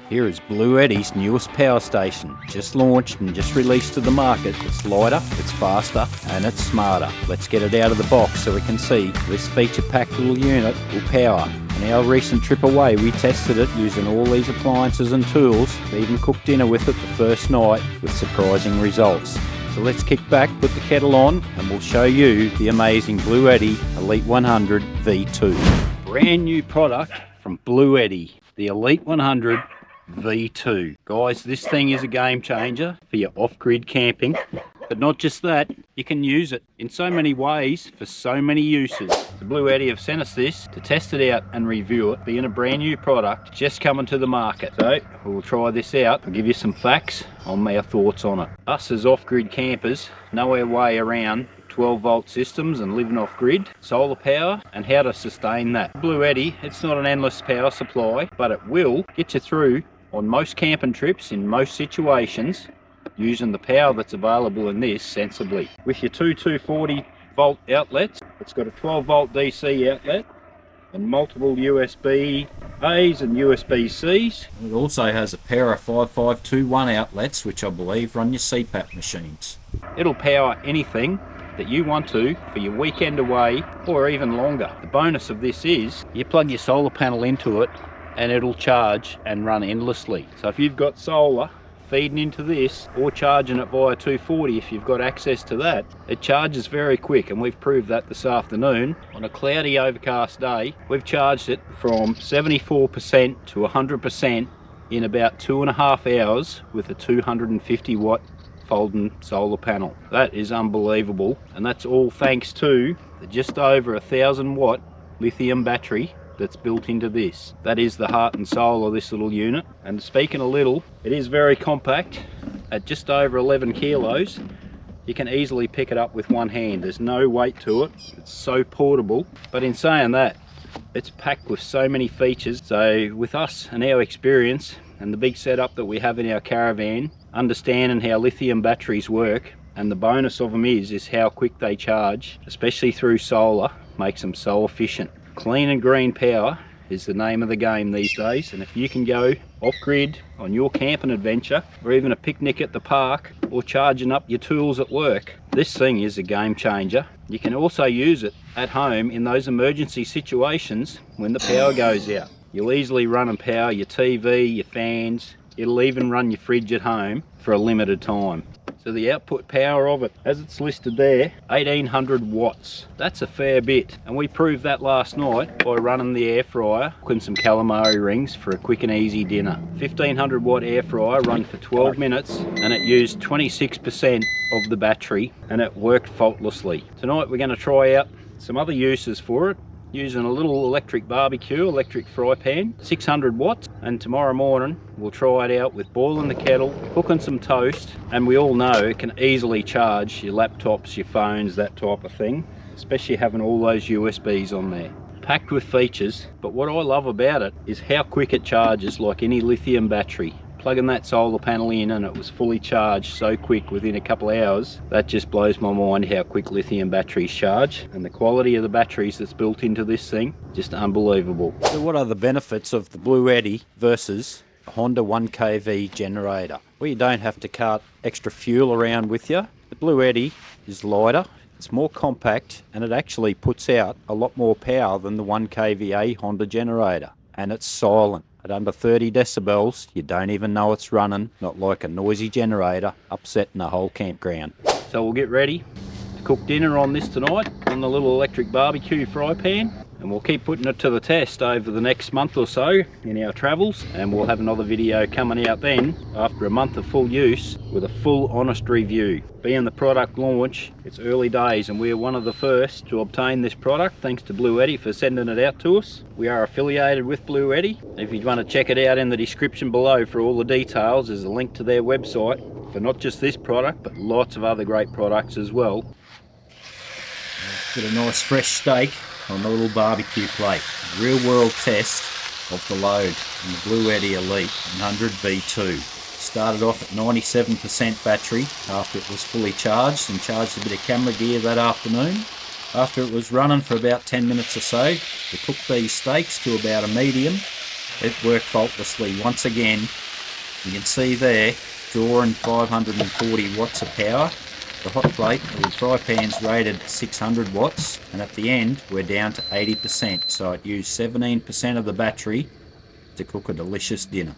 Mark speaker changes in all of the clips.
Speaker 1: Here is BLUETTI's newest power station, just launched and just released to the market. It's lighter, it's faster, and it's smarter. Let's get it out of the box so we can see this feature-packed little unit will power. On our recent trip away, we tested it using all these appliances and tools. We even cooked dinner with it the first night with surprising results. So let's kick back, put the kettle on, and we'll show you the amazing BLUETTI Elite 100 V2. Brand new product from BLUETTI, the Elite 100 V2. Guys, this thing is a game changer for your off-grid camping. But not just that, you can use it in so many ways for so many uses. The BLUETTI have sent us this to test it out and review it, being a brand new product just coming to the market. So we'll try this out. I'll give you some facts on our thoughts on it. Us as off-grid campers know our way around 12-volt systems and living off-grid, solar power, and how to sustain that. BLUETTI, it's not an endless power supply, but it will get you through on most camping trips in most situations using the power that's available in this sensibly. With your two 240 volt outlets, it's got a 12 volt DC outlet and multiple USB A's and USB C's. It also has a pair of 5521 outlets, which I believe run your CPAP machines. It'll power anything that you want to for your weekend away or even longer. The bonus of this is you plug your solar panel into it and it'll charge and run endlessly. So if you've got solar feeding into this or charging it via 240, if you've got access to that, it charges very quick, and we've proved that this afternoon. On a cloudy overcast day, we've charged it from 74% to 100% in about 2.5 hours with a 250 watt folding solar panel. That is unbelievable, and that's all thanks to the just over 1,000 watt lithium battery that's built into this. That is the heart and soul of this little unit. And speaking a little, it is very compact. At just over 11 kilos, you can easily pick it up with one hand. There's no weight to it. It's so portable. But in saying that, it's packed with so many features. So with us and our experience and the big setup that we have in our caravan, understanding how lithium batteries work, and the bonus of them is how quick they charge, especially through solar, makes them so efficient. Clean and green power is the name of the game these days, and if you can go off-grid on your camping adventure or even a picnic at the park or charging up your tools at work, this thing is a game changer. You can also use it at home in those emergency situations when the power goes out. You'll easily run and power your TV, your fans. It'll even run your fridge at home for a limited time. So the output power of it, as it's listed there, 1800 watts. That's a fair bit, and we proved that last night by running the air fryer, cooking some calamari rings for a quick and easy dinner. 1500 watt air fryer run for 12 minutes, and it used 26% of the battery, and it worked faultlessly. Tonight we're going to try out some other uses for it, using a little electric barbecue, electric fry pan, 600 watts, and tomorrow morning we'll try it out with boiling the kettle, cooking some toast, and we all know it can easily charge your laptops, your phones, that type of thing, especially having all those USBs on there. Packed with features, but what I love about it is how quick it charges like any lithium battery. Plugging that solar panel in and it was fully charged so quick within a couple of hours. That just blows my mind how quick lithium batteries charge, and the quality of the batteries that's built into this thing, just unbelievable. So what are the benefits of the BLUETTI versus a Honda 1kV generator? Well, you don't have to cart extra fuel around with you. The BLUETTI is lighter, it's more compact, and it actually puts out a lot more power than the 1kVA Honda generator, and it's silent. At under 30 decibels, you don't even know it's running, not like a noisy generator upsetting the whole campground. So we'll get ready to cook dinner on this tonight on the little electric barbecue fry pan, and we'll keep putting it to the test over the next month or so in our travels, and we'll have another video coming out then after a month of full use with a full honest review. Being the product launch, it's early days, and we're one of the first to obtain this product, thanks to BLUETTI for sending it out to us. We are affiliated with BLUETTI. If you want to check it out, in the description below for all the details, there's a link to their website for not just this product but lots of other great products as well. Got a nice fresh steak on the little barbecue plate. Real world test of the load in the BLUETTI Elite 100 V2. Started off at 97% battery after it was fully charged, and charged a bit of camera gear that afternoon. After it was running for about 10 minutes or so, to cook these steaks to about a medium, It worked faultlessly once again. You can see there, drawing 540 watts of power. The hot plate, the fry pan's rated 600 watts, and at the end we're down to 80%, so it used 17% of the battery to cook a delicious dinner.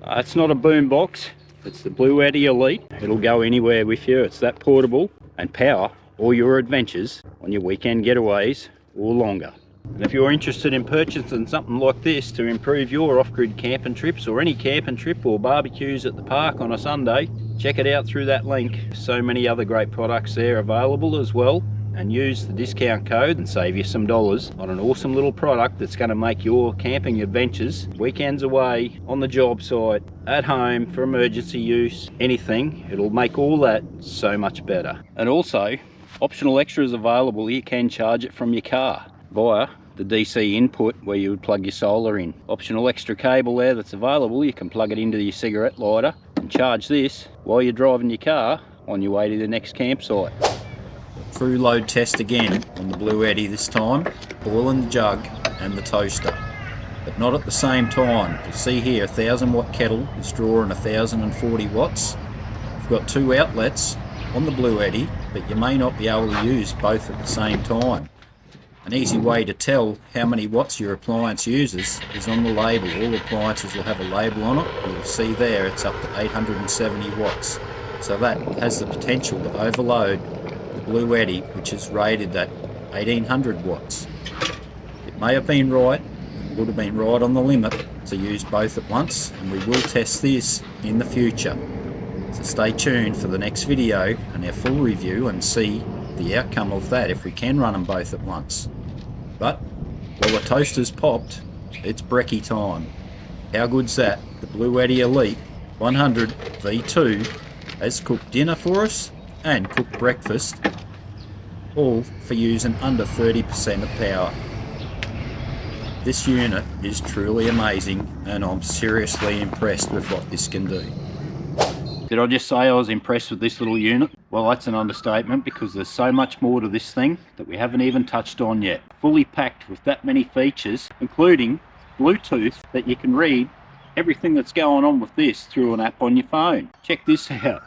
Speaker 1: It's not a boom box, it's the BLUETTI Elite. It'll go anywhere with you. It's that portable and power all your adventures on your weekend getaways or longer. And if you're interested in purchasing something like this to improve your off-grid camping trips, or any camping trip or barbecues at the park on a Sunday, check it out through that link. So many other great products there available as well, and use the discount code and save you some dollars on an awesome little product that's going to make your camping adventures, weekends away, on the job site, at home, for emergency use, anything, it'll make all that so much better. And also, optional extras available. You can charge it from your car via the DC input where you would plug your solar in. Optional extra cable there that's available. You can plug it into your cigarette lighter and charge this while you're driving your car on your way to the next campsite. True load test again on the BLUETTI this time. Boiling the jug and the toaster, but not at the same time. You'll see here 1000 watt kettle is drawing 1040 watts. We've got two outlets on the BLUETTI, but you may not be able to use both at the same time. An easy way to tell how many watts your appliance uses is on the label. All appliances will have a label on it. You'll see there it's up to 870 watts. So that has the potential to overload the BLUETTI, which is rated at 1800 watts. It may have been right, it would have been right on the limit to use both at once, and we will test this in the future. So stay tuned for the next video and our full review and see the outcome of that if we can run them both at once. But while the toaster's popped, it's brekkie time. How good's that? The BLUETTI Elite 100 V2 has cooked dinner for us and cooked breakfast, all for using under 30% of power. This unit is truly amazing, and I'm seriously impressed with what this can do. Did I just say I was impressed with this little unit? Well, that's an understatement, because there's so much more to this thing that we haven't even touched on yet. Fully packed with that many features, including Bluetooth, that you can read everything that's going on with this through an app on your phone. Check this out.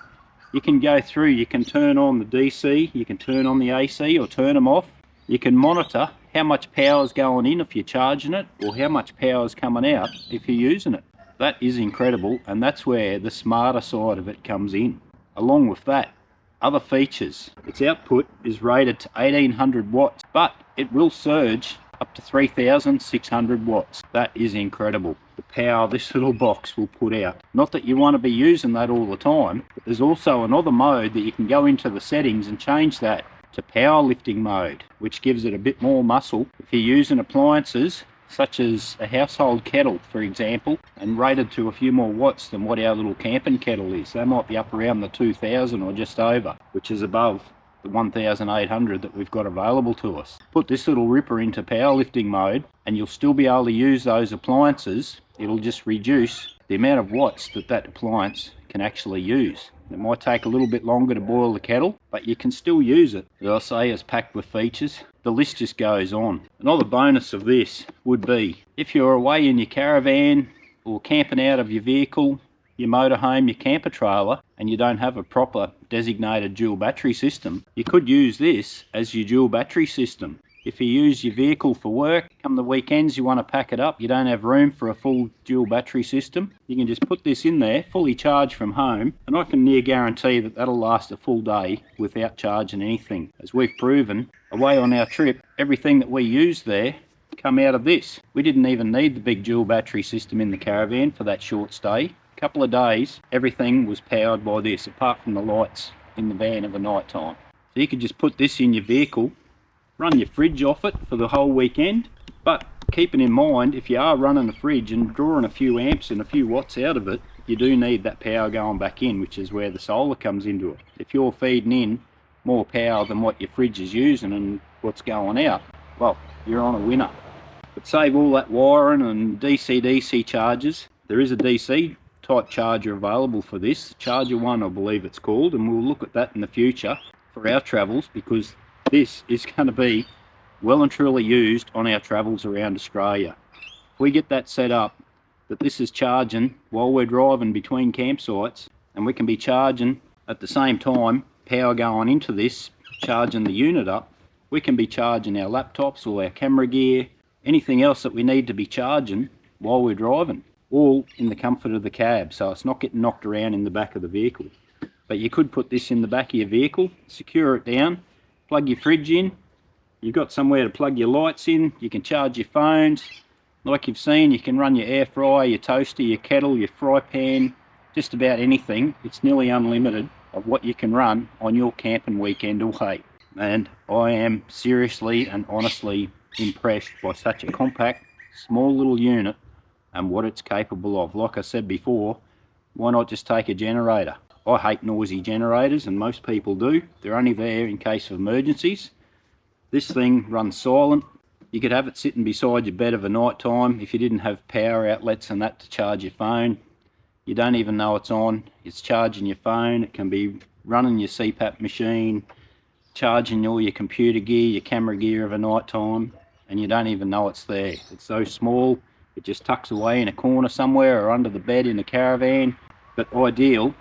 Speaker 1: You can go through, you can turn on the DC, you can turn on the AC or turn them off. You can monitor how much power is going in if you're charging it, or how much power is coming out if you're using it. That is incredible, and that's where the smarter side of it comes in. Along with that, other features. Its output is rated to 1800 watts, but it will surge up to 3600 watts. That is incredible, the power this little box will put out. Not that you want to be using that all the time, but there's also another mode that you can go into the settings and change that to powerlifting mode, which gives it a bit more muscle. If you're using appliances such as a household kettle, for example, and rated to a few more watts than what our little camping kettle is. They might be up around the 2000 or just over, which is above the 1800 that we've got available to us. Put this little ripper into powerlifting mode and you'll still be able to use those appliances. It'll just reduce the amount of watts that that appliance can actually use. It might take a little bit longer to boil the kettle, but you can still use it. As I say, it's packed with features. The list just goes on. Another bonus of this would be, if you're away in your caravan or camping out of your vehicle, your motorhome, your camper trailer, and you don't have a proper designated dual battery system, you could use this as your dual battery system. If you use your vehicle for work, come the weekends you want to pack it up, you don't have room for a full dual battery system, you can just put this in there, fully charged from home, and I can near guarantee that that'll last a full day without charging anything. As we've proven, away on our trip, everything that we used there come out of this. We didn't even need the big dual battery system in the caravan for that short stay. A couple of days, everything was powered by this, apart from the lights in the van at the night time. So you could just put this in your vehicle, run your fridge off it for the whole weekend, but keeping in mind, if you are running the fridge and drawing a few amps and a few watts out of it, you do need that power going back in, which is where the solar comes into it. If you're feeding in more power than what your fridge is using and what's going out, well, you're on a winner. But save all that wiring and DC-DC charges. There is a DC type charger available for this, Charger 1 I believe it's called, and we'll look at that in the future for our travels, because this is going to be well and truly used on our travels around Australia. we get that set up, that this is charging while we're driving between campsites, and we can be charging at the same time, power going into this, charging the unit up, we can be charging our laptops or our camera gear, anything else that we need to be charging while we're driving, all in the comfort of the cab, so it's not getting knocked around in the back of the vehicle. But you could put this in the back of your vehicle, secure it down, plug your fridge in, you've got somewhere to plug your lights in, you can charge your phones. Like you've seen, you can run your air fryer, your toaster, your kettle, your fry pan, just about anything. It's nearly unlimited of what you can run on your camping weekend away. And I am seriously and honestly impressed by such a compact, small little unit and what it's capable of. Like I said before, why not just take a generator? I hate noisy generators, and most people do. They're only there in case of emergencies. This thing runs silent. You could have it sitting beside your bed of a night time if you didn't have power outlets and that to charge your phone. You don't even know it's on. It's charging your phone. It can be running your CPAP machine, charging all your computer gear, your camera gear of a night time, and you don't even know it's there. It's so small, it just tucks away in a corner somewhere or under the bed in a caravan. But ideal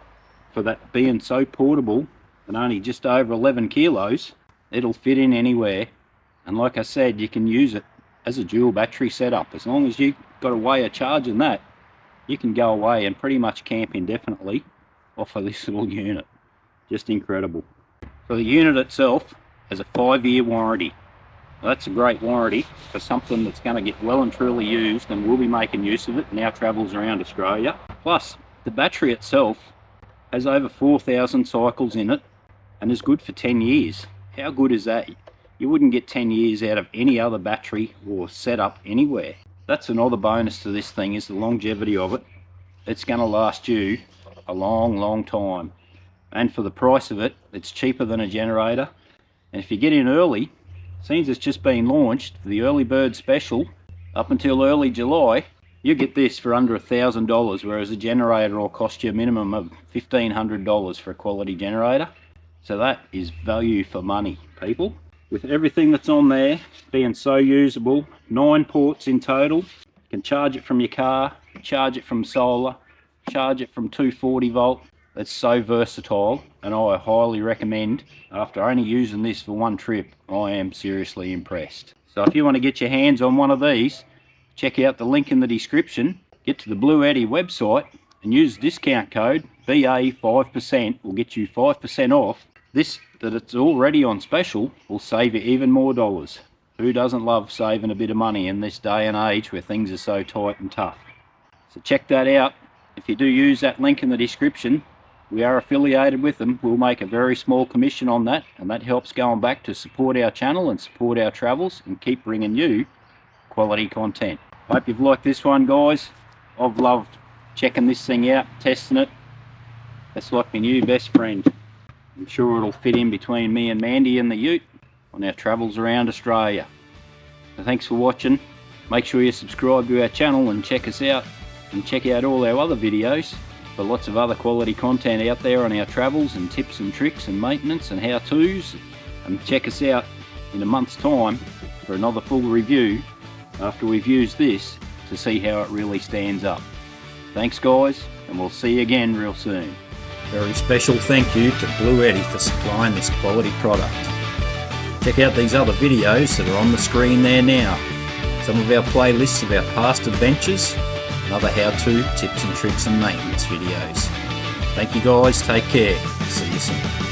Speaker 1: for that being so portable and only just over 11 kilos, it'll fit in anywhere. And like I said, you can use it as a dual battery setup. As long as you've got a way of charging that, you can go away and pretty much camp indefinitely off of this little unit. Just incredible. So the unit itself has a 5-year warranty. Now that's a great warranty for something that's going to get well and truly used, and we'll be making use of it in our travels around Australia. Plus, the battery itself has over 4,000 cycles in it and is good for 10 years. How good is that? You wouldn't get 10 years out of any other battery or setup anywhere. That's another bonus to this thing, is the longevity of it. It's going to last you a long time. And for the price of it, it's cheaper than a generator. And if you get in early, since it's just been launched for the early bird special up until early July, you get this for under $1,000, whereas a generator will cost you a minimum of $1,500 for a quality generator. So that is value for money, people. With everything that's on there being so usable, 9 ports in total. You can charge it from your car, charge it from solar, charge it from 240 volt. It's so versatile, and I highly recommend. After only using this for one trip, I am seriously impressed. So if you want to get your hands on one of these, check out the link in the description, get to the BLUETTI website and use the discount code BA5%, will get you 5% off. This, that it's already on special, will save you even more dollars. Who doesn't love saving a bit of money in this day and age where things are so tight and tough? So check that out. If you do use that link in the description, we are affiliated with them. We'll make a very small commission on that, and that helps going back to support our channel and support our travels and keep bringing you quality content. Hope you've liked this one, guys. I've loved checking this thing out, testing it. It's like my new best friend. I'm sure it'll fit in between me and Mandy and the ute on our travels around Australia. So thanks for watching. Make sure you subscribe to our channel and check us out, and check out all our other videos for lots of other quality content out there on our travels and tips and tricks and maintenance and how-tos. And check us out in a month's time for another full review after we've used this to see how it really stands up. Thanks guys, and we'll see you again real soon. Very special thank you to BLUETTI for supplying this quality product. Check out these other videos that are on the screen there now. Some of our playlists of our past adventures and other how-to tips and tricks and maintenance videos. Thank you guys, take care, see you soon.